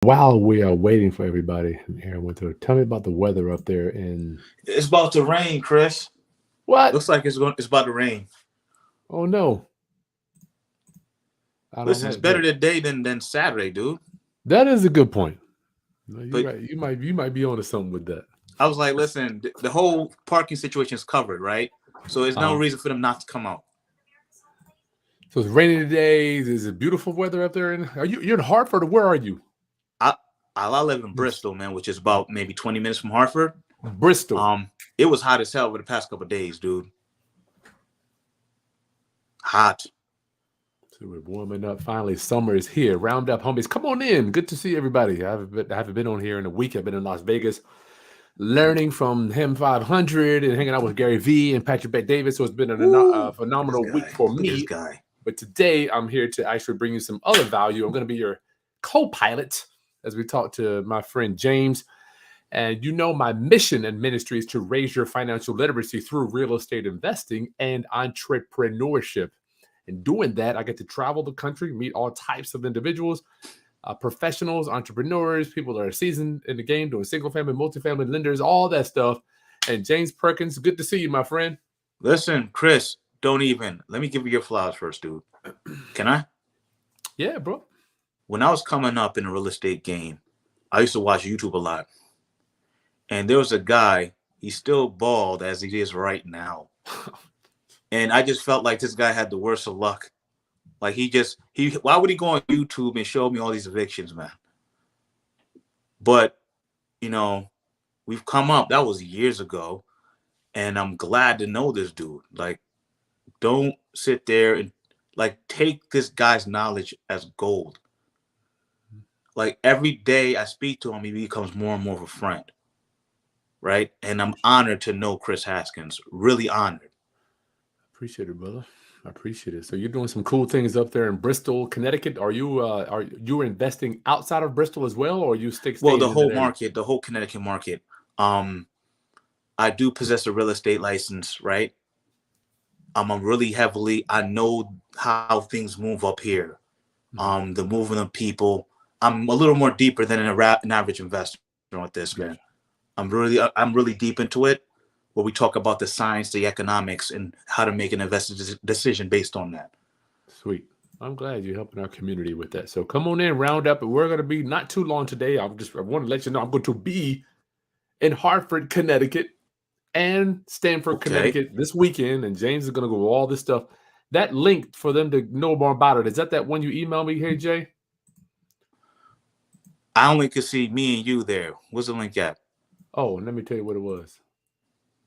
While we are waiting for everybody here in Winter, tell me about the weather up there in It's about to rain, Chris. what? Looks like it's about to rain. Oh no, I don't Listen, it's like better that. today than Saturday, dude. That is a good point. No, you're But right. You might be onto something with that. I was like, listen, the whole parking situation is covered, right? So there's no Uh-huh. reason for them not to come out. So it's rainy today. Is it beautiful weather up there? You're in Hartford or where are you? I I live in Yes. Bristol, man, which is about maybe 20 minutes from Hartford. Bristol. It was hot as hell over the past couple of days, dude. Hot. So we're warming up. Finally, summer is here. Round up, homies. Come on in. Good to see everybody. I haven't been on here in a week. I've been in Las Vegas learning from him 500 and hanging out with Gary V and Patrick Bet Davis. So it's been a Woo! Look at this phenomenal week guy. for Look at this me. guy. But today I'm here to actually bring you some other value. I'm going to be your co-pilot as we talk to my friend James. And you know, my mission and ministry is to raise your financial literacy through real estate investing and entrepreneurship. In doing that, I get to travel the country, meet all types of individuals, professionals, entrepreneurs, people that are seasoned in the game, doing single family, multifamily lenders, all that stuff. And James Perkins, good to see you, my friend. Listen, Chris, don't even. Let me give you your flowers first, dude. Can I? Yeah, bro. When I was coming up in the real estate game, I used to watch YouTube a lot. And there was a guy, he's still bald as he is right now. And I just felt like this guy had the worst of luck. Like why would he go on YouTube and show me all these evictions, man? But, you know, we've come up. That was years ago. And I'm glad to know this dude. Like, don't sit there and like take this guy's knowledge as gold. Like every day I speak to him, he becomes more and more of a friend. Right. And I'm honored to know Chris Haskins. Really honored. Appreciate it, brother. I appreciate it. So you're doing some cool things up there in Bristol, Connecticut. Are you investing outside of Bristol as well, or you stick Well, staying the in that whole area? market, the whole Connecticut market. Um, I do possess a real estate license, right? I'm really heavily. I know how things move up here. Mhm. The movement of people. I'm a little more deeper than an average investor with this, man. Gotcha. I'm really deep into it. Where we talk about the science, the economics, and how to make an investment decision based on that. Sweet. I'm glad you're helping our community with that. So come on in, round up, and we're going to be not too long today. I want to let you know I'm going to be in Hartford, Connecticut, and Stamford, Okay. Connecticut this weekend, and James is going to go over all this stuff. That link for them to know more about it, is that one you emailed me here, Jay? I only could see me and you there. What's the link at? Oh, and let me tell you what it was.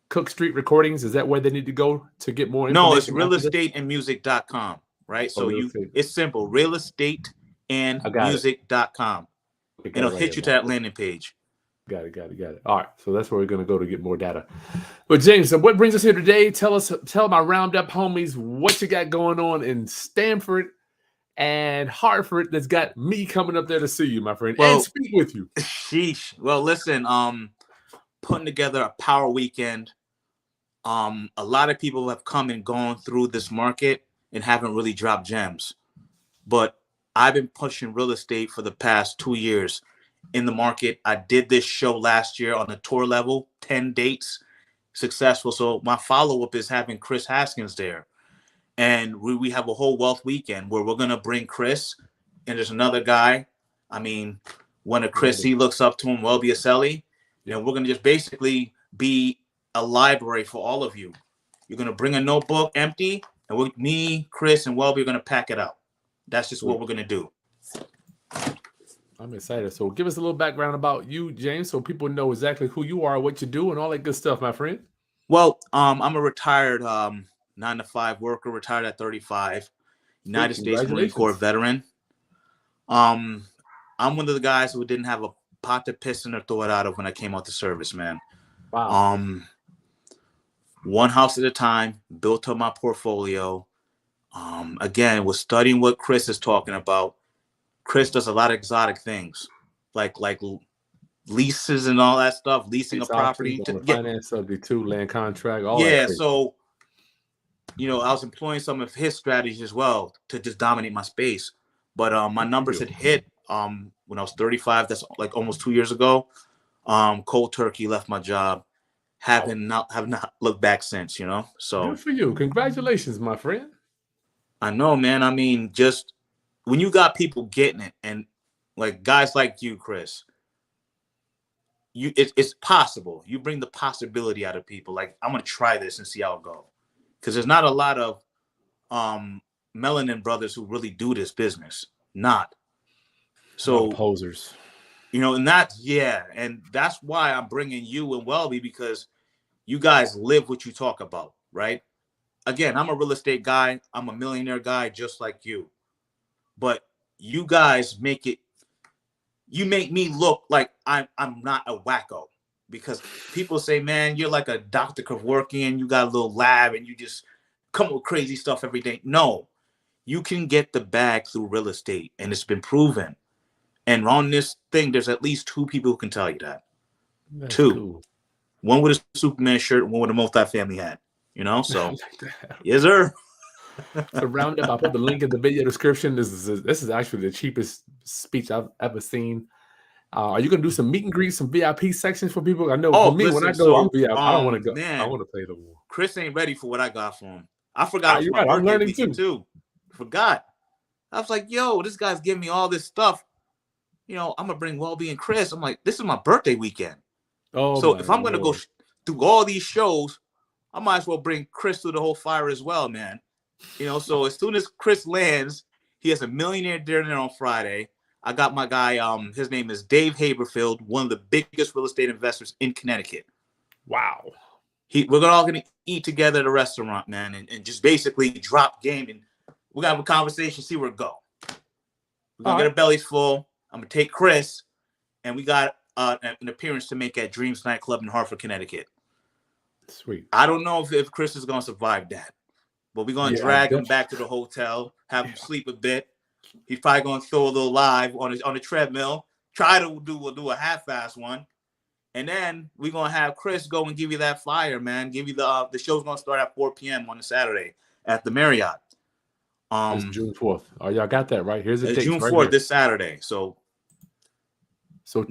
Cook Street Recordings, is that where they need to go to get more No, it's information after this? realestateandmusic.com, right? Oh, So real estate. it's simple, I got it. realestateandmusic.com. Okay, And got it it'll right here. hit you to that landing page. Got it. All right, so that's where we're going to go to get more data. But James, so what brings us here today? Tell my roundup homies what you got going on in Stamford and Hartford that's got me coming up there to see you, my friend, and Well, speak with you. sheesh. Well, listen, putting together a power weekend. A lot of people have come and gone through this market and haven't really dropped gems. But I've been pushing real estate for the past 2 years in the market. I did this show last year on the tour level, 10 dates, successful. So my follow-up is having Chris Haskins there. And we have a whole wealth weekend where we're going to bring Chris, and there's another guy. I mean, one of Chris, Ready. he looks up to him, Welby Aselli. Yep. And we're going to just basically be a library for all of you. You're going to bring a notebook empty, and me, Chris, and Welby are going to pack it out. That's just what Sweet. we're going to do. I'm excited. So give us a little background about you, James, so people know exactly who you are, what you do, and all that good stuff, my friend. Well, I'm a retired 9 to 5 worker, retired at 35, Sweet. United States Marine Corps Congratulations. veteran. Um, I'm one of the guys who didn't have a pot to piss in or throw it out of when I came out to service, man. Wow. Um, one house at a time, built up my portfolio. Again, was studying what Chris is talking about. Chris does a lot of exotic things, like leases and all that stuff, leasing a These options property. on the Yeah, finance subject to land contract, all that yeah. crazy. So I was employing some of his strategies as well to just dominate my space. But my Good for numbers you. had hit. when I was 35. That's like almost 2 years ago. Cold turkey, left my job. Have not looked back since, you know. So Good for you. Congratulations, my friend. I know, man. I mean, just when you got people getting it, and like guys like you, Chris, it's possible. You bring the possibility out of people. Like, I'm gonna try this and see how it goes. Because there's not a lot of melanin brothers who really do this business. Not. So posers. You know, and that's why I'm bringing you and Welby, because you guys live what you talk about, right? Again, I'm a real estate guy. I'm a millionaire guy just like you. But you guys make me look like I'm not a wacko, because people say, man, you're like a Dr. Kevorkian, you got a little lab and you just come up with crazy stuff every day. No, you can get the bag through real estate, and it's been proven. And on this thing, there's at least 2 people who can tell you that. That's 2. cool. One with a Superman shirt, and one with a multifamily hat. You know, so yes, sir. So roundup, I'll put the link in the video description. This is actually the cheapest speech I've ever seen. Are you gonna do some meet and greet, some VIP sections for people? I know for me, listen, when I go, I'm VIP. I don't want to go. Man, I want to play the war. Chris ain't ready for what I got for him. I forgot it was my right. birthday weekend too. Forgot. I was like, yo, this guy's giving me all this stuff. You know, I'm gonna bring Welby and Chris. I'm like, this is my birthday weekend. Oh, so if I'm gonna go through all these shows, I might as well bring Chris through the whole fire as well, man. You know, so as soon as Chris lands, he has a millionaire dinner on Friday. I got my guy, his name is Dave Haberfield, one of the biggest real estate investors in Connecticut. Wow. We're all gonna eat together at a restaurant, man, and just basically drop game, and we're gonna have a conversation, see where it go. We're gonna get our bellies full. I'm gonna take Chris, and we got an appearance to make at Dreams Nightclub in Hartford, Connecticut. Sweet. I don't know if Chris is gonna survive that, but we're gonna drag him back to the hotel, have him sleep a bit. He's probably gonna throw a little live on the treadmill, try to do a half-fast one, and then we're gonna have Chris go and give you that flyer, man. Give you the show's gonna start at 4 p.m. on a Saturday at the Marriott. It's June 4th. Oh, y'all got that right. Here's the date. June 4th, this Saturday. So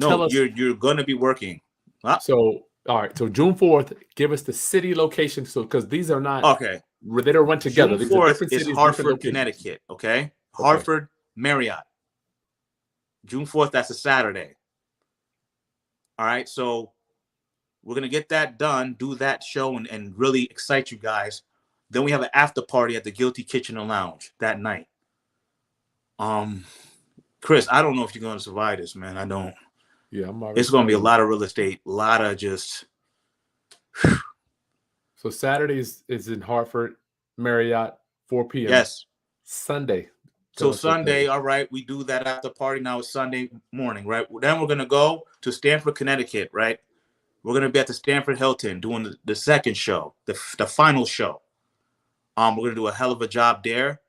tell us, you're gonna be working. Huh? So all right. So June 4th, give us the city location. So because these are not okay. They don't run together. June 4th is Hartford, Connecticut. Okay? Hartford, Marriott. June 4th, that's a Saturday. All right. So we're gonna get that done, do that show, and really excite you guys. Then we have an after party at the Guilty Kitchen and Lounge that night. Chris, I don't know if you're going to survive this, man. I don't. Yeah, it's going to be a lot of real estate, a lot of just. So Saturday is in Hartford, Marriott, 4 p.m. Yes. Sunday. So Sunday, all right, we do that after party. Now it's Sunday morning, right? Then we're going to go to Stamford, Connecticut, right? We're going to be at the Stamford Hilton doing the second show, the final show. We're going to do a hell of a job there.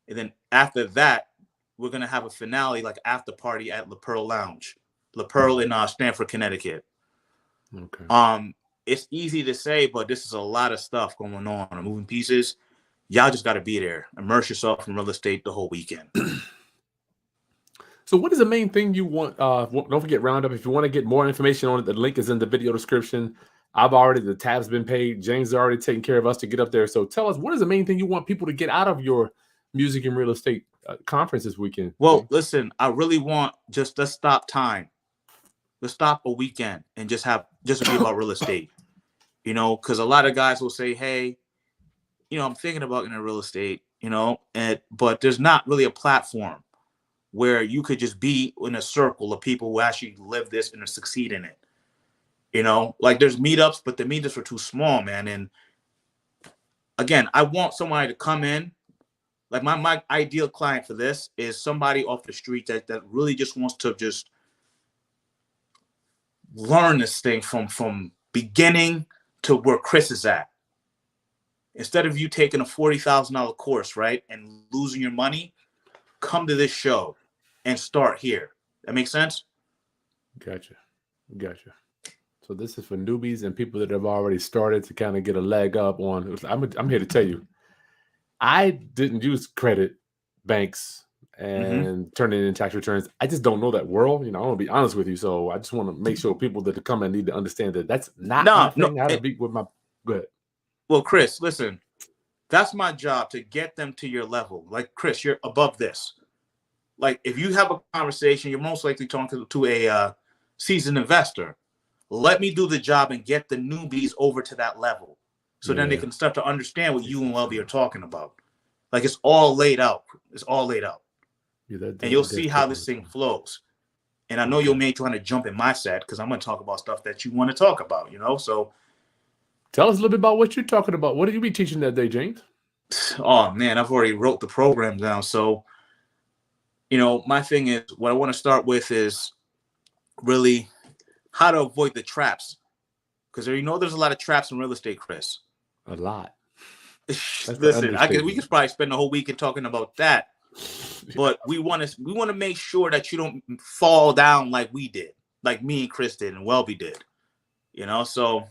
And then after that, we're going to have a finale, like after party at La Pearl Lounge. La Pearl in Stamford, Connecticut. Okay. It's easy to say, but this is a lot of stuff going on, moving pieces. Y'all just got to be there. Immerse yourself in real estate the whole weekend. So what is the main thing you want? Don't forget Roundup. If you want to get more information on it, the link is in the video description. The tab's been paid. James is already taking care of us to get up there. So tell us, what is the main thing you want people to get out of your music and real estate conference this weekend? Well, listen, I really want let's stop time. Let's stop a weekend and just be about real estate. You know, because a lot of guys will say, hey, you know, I'm thinking about getting real estate, you know, but there's not really a platform where you could just be in a circle of people who actually live this and succeed in it. You know, like there's meetups, but the meetups are too small, man. And again, I want somebody to come in. Like my ideal client for this is somebody off the street that really just wants to just learn this thing from beginning to where Chris is at. Instead of you taking a $40,000 course, right, and losing your money, come to this show and start here. That makes sense? Gotcha. So this is for newbies and people that have already started to kind of get a leg up on. I'm here to tell you, I didn't use credit banks and turning in tax returns. I just don't know that world. I want to be honest with you. So I just want to make sure people that come and need to understand that that's not my thing. I had to be with my good. Well, Chris, listen, that's my job to get them to your level. Like, Chris, you're above this. Like, if you have a conversation, you're most likely talking to a seasoned investor. Let me do the job and get the newbies over to that level. So then they can start to understand what you and Welby are talking about. Like, it's all laid out. It's all laid out. And you'll see how this thing flows. And I know you may trying to jump in my set because I'm going to talk about stuff that you want to talk about, So tell us a little bit about what you're talking about. What did you be teaching that day, James? Oh, man, I've already wrote the program down. So, my thing is, what I want to start with is really how to avoid the traps. Because there's a lot of traps in real estate, Chris. A lot. Listen, we could probably spend the whole weekend talking about that. But we want to make sure that you don't fall down like we did, like me and Chris did and Welby did. So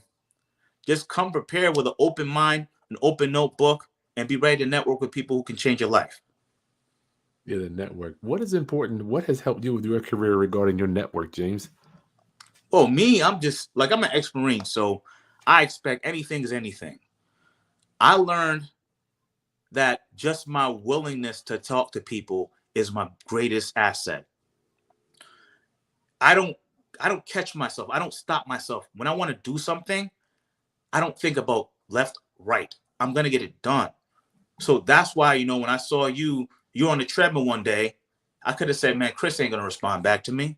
just come prepared with an open mind, an open notebook, and be ready to network with people who can change your life. Yeah, the network. What is important? What has helped you with your career regarding your network, James? Well, me, I'm an ex-Marine, so I expect anything is anything. I learned that just my willingness to talk to people is my greatest asset. I don't catch myself. I don't stop myself. When I want to do something, I don't think about left, right. I'm going to get it done. So that's why, when I saw you're on the treadmill one day, I could have said, man, Chris ain't going to respond back to me.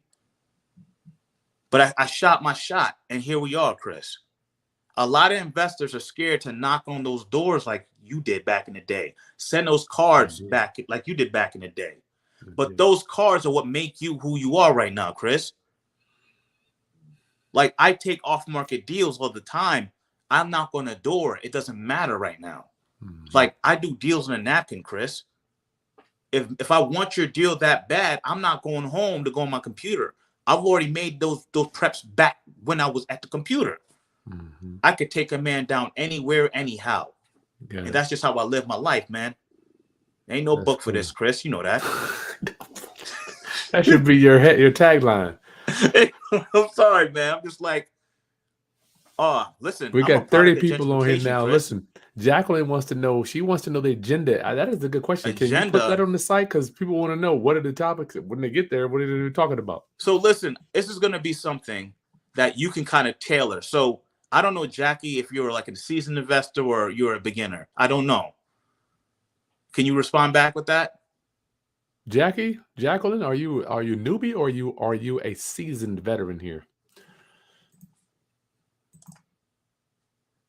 But I shot my shot, and here we are, Chris. A lot of investors are scared to knock on those doors like you did back in the day. Send those cards back like you did back in the day. But those cards are what make you who you are right now, Chris. Like, I take off-market deals all the time. I'm not on a door. It doesn't matter right now. Like, I do deals on a napkin, Chris. If I want your deal that bad, I'm not going home to go on my computer. I've already made those preps back when I was at the computer. I could take a man down anywhere, anyhow. And that's just how I live my life, man. Ain't no book for this, Chris. You know that. That should be your tagline. I'm sorry, man. I'm just like, listen. We got 30 people on here now. Chris. Listen, Jacqueline wants to know. She wants to know the agenda. That is a good question. Can you put that on the site? Because people want to know what are the topics when they get there. What are they talking about? So listen, this is going to be something that you can kind of tailor. So I don't know, Jackie, if you're like a seasoned investor or you're a beginner. I don't know. Can you respond back with that? Jacqueline, are you newbie or are you a seasoned veteran here?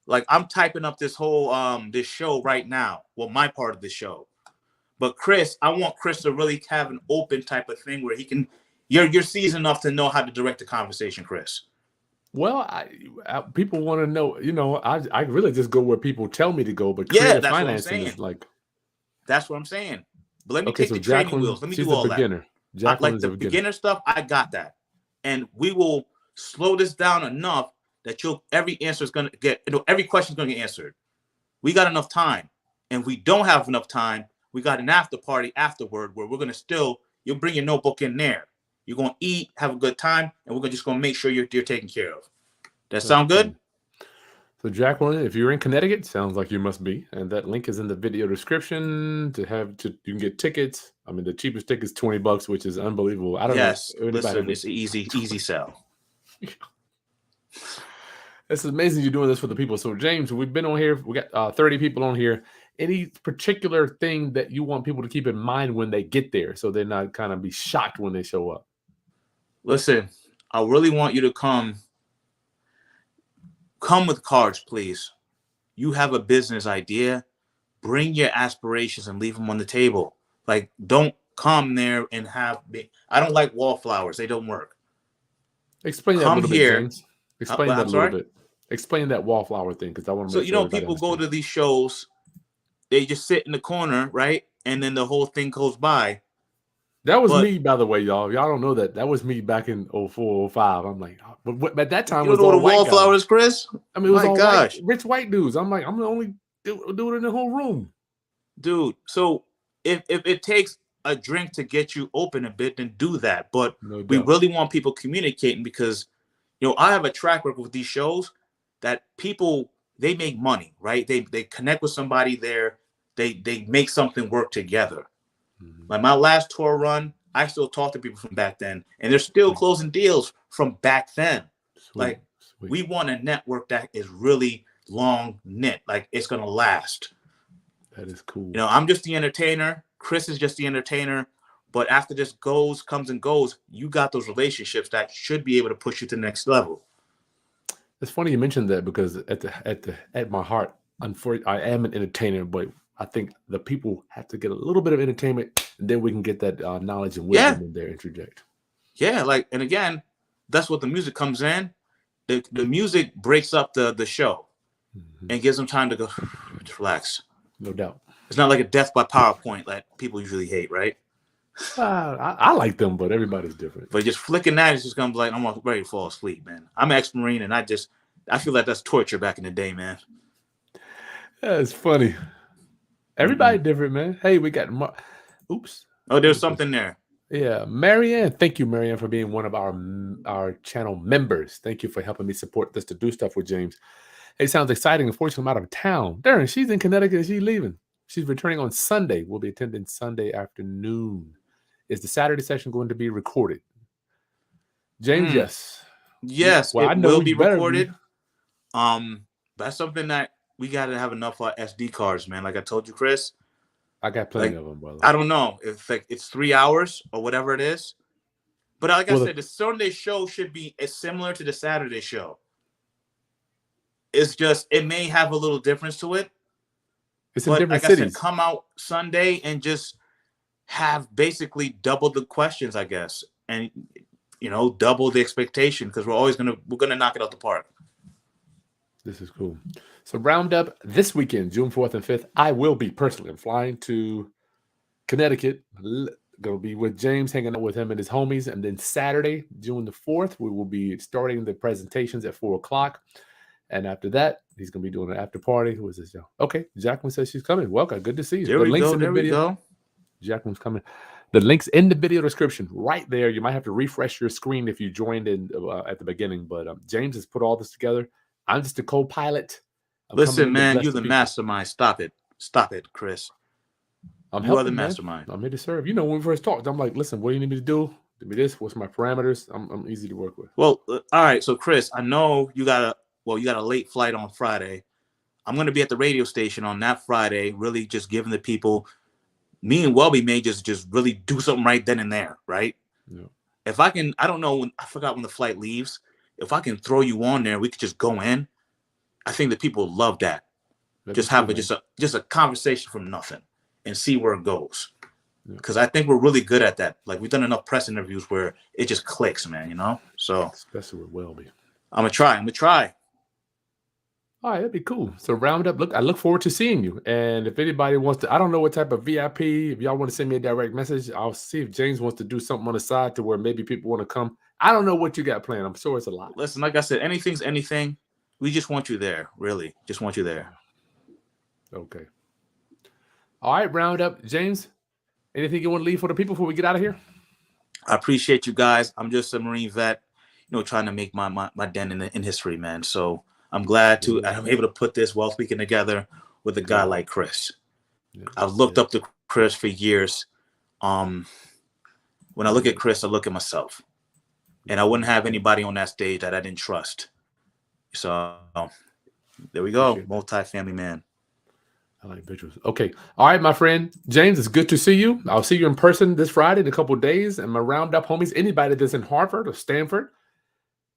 Like, I'm typing up this whole this show right now. Well, my part of the show. But Chris, I want Chris to really have an open type of thing where he can. You're seasoned enough to know how to direct the conversation, Chris. Well, people want to know. I really just go where people tell me to go. But creative financing is like. That's what I'm saying. But let me take the training wheels. Let me do all that. Like the beginner stuff, I got that. And we will slow this down enough that every answer is going to get, every question is going to get answered. We got enough time. And we don't have enough time. We got an after party afterward where we're going to you'll bring your notebook in there. You're going to eat, have a good time, and we're just going to make sure you're taken care of. That sound good? So Jacqueline, if you're in Connecticut, sounds like you must be, and that link is in the video description. You can get tickets. I mean, the cheapest ticket is $20, which is unbelievable. I don't know. Listen, it's an easy sell. It's amazing you're doing this for the people. So James, we've been on here. We got 30 people on here. Any particular thing that you want people to keep in mind when they get there, so they're not kind of be shocked when they show up? Listen, I really want you to come with cards, please. You have a business idea, bring your aspirations and leave them on the table. Like, don't come there and I don't like wallflowers. They don't work. Explain that a little bit, James. Explain that a little bit. Explain that wallflower thing, because I want to make sure. So, people go to these shows, they just sit in the corner, right? And then the whole thing goes by. That was me, by the way, y'all. Y'all don't know that. That was me back in 04, 05. I'm like, but at that time, you know the wallflowers, Chris? I mean, it was all rich white dudes. I'm like, I'm the only dude in the whole room. Dude, so if it takes a drink to get you open a bit, then do that. But No we doubt. really want people communicating because, I have a track record with these shows that people, they make money, right? They connect with somebody there. They make something work together. Mhm. Like my last tour run, I still talk to people from back then, and they're still Sweet. closing deals from back then. Sweet. Like Sweet. we want a network that is really long knit, like it's gonna last. That is cool. I'm just the entertainer. Chris is just the entertainer. But after this comes and goes, you got those relationships that should be able to push you to the next level. It's funny you mentioned that because at my heart, unfortunately, I am an entertainer, but I think the people have to get a little bit of entertainment, and then we can get that knowledge and Yeah. wisdom in there interject. Yeah, like, and again, that's what the music comes in. The music breaks up the show and gives them time to go to relax. No doubt. It's not like a death by PowerPoint that people usually hate, right? I like them, but everybody's different. But just flicking that is just gonna be like, I'm ready to fall asleep, man. I'm an ex-Marine, and I feel like that's torture back in the day, man. Yeah, it's funny. Everybody different, man. Hey, we got oops. Oh, there's something there. Yeah, Marianne. Thank you, Marianne, for being one of our channel members. Thank you for helping me support this to do stuff with James. It sounds exciting. Unfortunately, I'm out of town. Darren, she's in Connecticut. She's leaving. She's returning on Sunday. We'll be attending Sunday afternoon. Is the Saturday session going to be recorded? James, yes. Yes, well, it will be recorded. That's something that we got to have enough SD cards, man. Like I told you, Chris. I got plenty of them, brother. I don't know if it's 3 hours or whatever it is. But like I said, the Sunday show should be as similar to the Saturday show. It's just, it may have a little difference to it. It's in different cities. I said, come out Sunday and just have basically double the questions, I guess. And, double the expectation because we're gonna knock it out the park. This is cool. So round up this weekend, June 4th and 5th, I will be personally. I'm flying to Connecticut. Gonna be with James, hanging out with him and his homies. And then Saturday, June the 4th, we will be starting the presentations at 4:00. And after that, he's gonna be doing an after party. Who is this, y'all? Okay, Jacqueline says she's coming. Welcome. Good to see you. There we go. Jacqueline's coming. The link's in the video description right there. You might have to refresh your screen if you joined in at the beginning. But James has put all this together. I'm just a co-pilot. Listen, man, you're the mastermind. Stop it, Chris. You are the mastermind. I'm here to serve. When we first talked, I'm like, listen, what do you need me to do? Give me this. What's my parameters? I'm easy to work with. Well, all right. So, Chris, I know you got a late flight on Friday. I'm going to be at the radio station on that Friday, really just giving the people. Me and Welby may just really do something right then and there, right? Yeah. If I can, I don't know I forgot when the flight leaves. If I can throw you on there, we could just go in. I think the people love that. Just have just a conversation from nothing and see where it goes. Because I think we're really good at that. Like we've done enough press interviews where it just clicks, man. So especially with Welby. I'm gonna try. All right, that'd be cool. So round up. I look forward to seeing you. And if anybody wants to, I don't know what type of VIP. If y'all want to send me a direct message, I'll see if James wants to do something on the side to where maybe people want to come. I don't know what you got planned. I'm sure it's a lot. Listen, like I said, anything's anything. We just want you there. Really, just want you there. Okay. All right, round up, James. Anything you want to leave for the people before we get out of here? I appreciate you guys. I'm just a Marine vet, trying to make my dent in history, man. So I'm glad I'm able to put this Wealth Weekend together with a guy like Chris. Yeah. I've looked up to Chris for years. When I look at Chris, I look at myself. And I wouldn't have anybody on that stage that I didn't trust. So there we go. Multi-family man. I like visuals. Okay. All right, my friend. James, it's good to see you. I'll see you in person this Friday in a couple of days. And my roundup homies, anybody that's in Harvard or Stanford,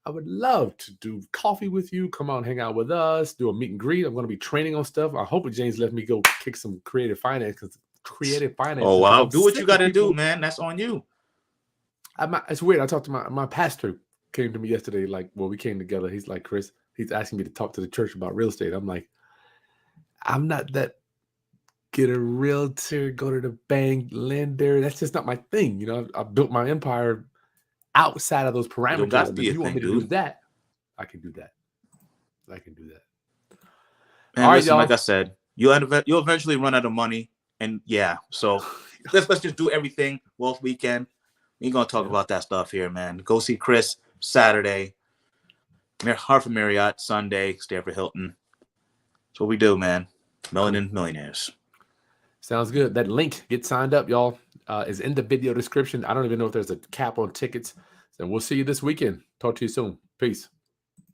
I would love to do coffee with you. Come on, hang out with us, do a meet and greet. I'm going to be training on stuff. I hope James let me go kick some creative finance because creative finance. Oh, wow. Do what you got to do, man. That's on you. It's weird. I talked to my pastor came to me yesterday. Like, we came together. He's like, Chris, he's asking me to talk to the church about real estate. I'm like, I'm not that get a realtor, go to the bank, lender. That's just not my thing. I built my empire outside of those parameters. If you want me to do that, I can do that. And all right, listen, like I said, you'll eventually run out of money. And so let's just do everything Wolf Weekend. We're gonna talk about that stuff here, man. Go see Chris Saturday. Hartford Marriott Sunday. Stanford Hilton. That's what we do, man. Melanin Millionaires. Sounds good. That link, get signed up, y'all, is in the video description. I don't even know if there's a cap on tickets. So we'll see you this weekend. Talk to you soon. Peace.